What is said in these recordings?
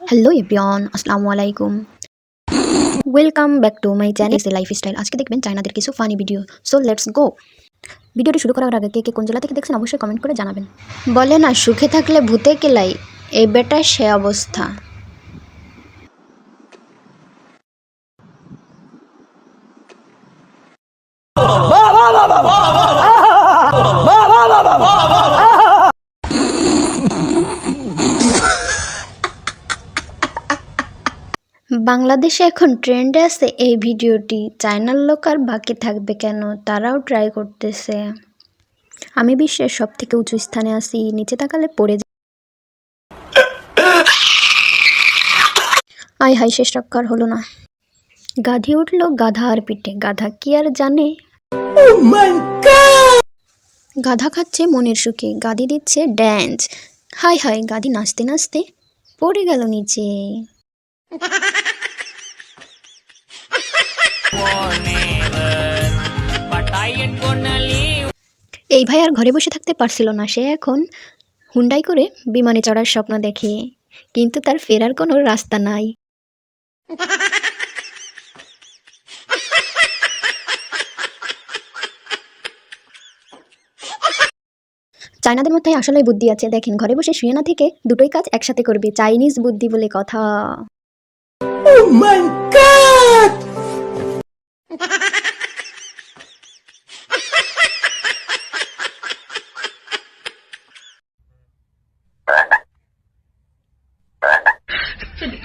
Hello everyone, আসসালামু আলাইকুম। Welcome back to my channel S lifestyle. আজকে দেখবেন চায়নাদের কিছু funny video. So let's go. ভিডিওটি শুরু করার আগে কে কে কোন জেলা থেকে দেখছেন অবশ্যই কমেন্ট করে জানাবেন। বলে না সুখে থাকলে ভূতে কেলাই, এই বেটার সে অবস্থা। বাংলাদেশে এখন ট্রেন্ডে আছে এই ভিডিওটি। চায়নার লোক আর বাকি থাকবে কেন, তারাও ট্রাই করতেছে। আমি বিশ্বের সব থেকে উঁচু স্থানে আছি, নিচে তাকালে পড়ে যায়। আয় হাই, শেষ রক্ষার হলো না। গাধি উঠল গাধার পিঠে, গাধা কি আর জানে। গাধা খাচ্ছে মনের সুখে, গাধি দিচ্ছে ড্যান্স। হাই হাই, গাধি নাচতে নাচতে পড়ে গেল নিচে। এই ভাই আর ঘরে বসে থাকতে পারছিল না, সে এখন হুন্ডাই করে বিমানে চড়ার স্বপ্ন দেখে, কিন্তু তার ফেরার কোনো রাস্তা নাই। চায়নাদের মধ্যে আসলেই বুদ্ধি আছে, দেখেন ঘরে বসে শুয়ে না থেকে দুটোই কাজ একসাথে করবে। চাইনিজ বুদ্ধি বলে কথা। Oh my God!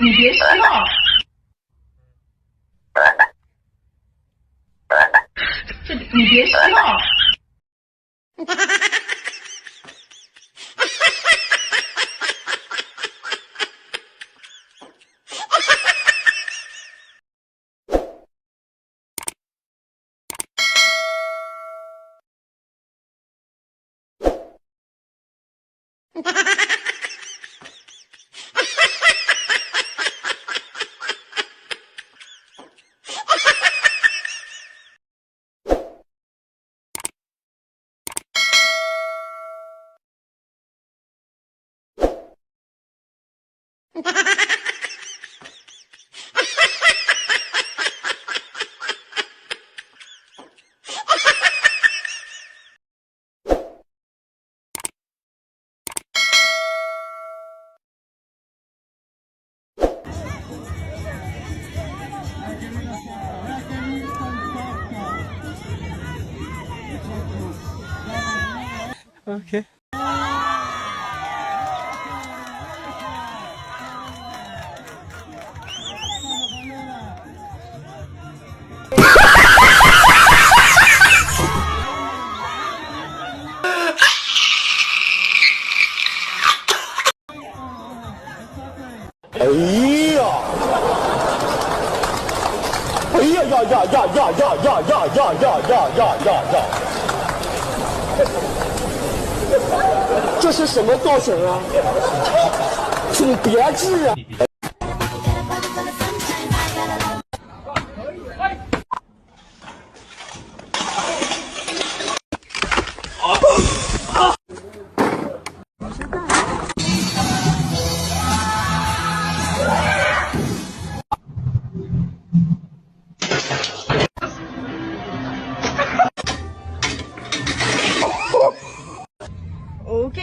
你别笑，你别笑。Okay.呀！这是什么造型啊？请别治啊！OK。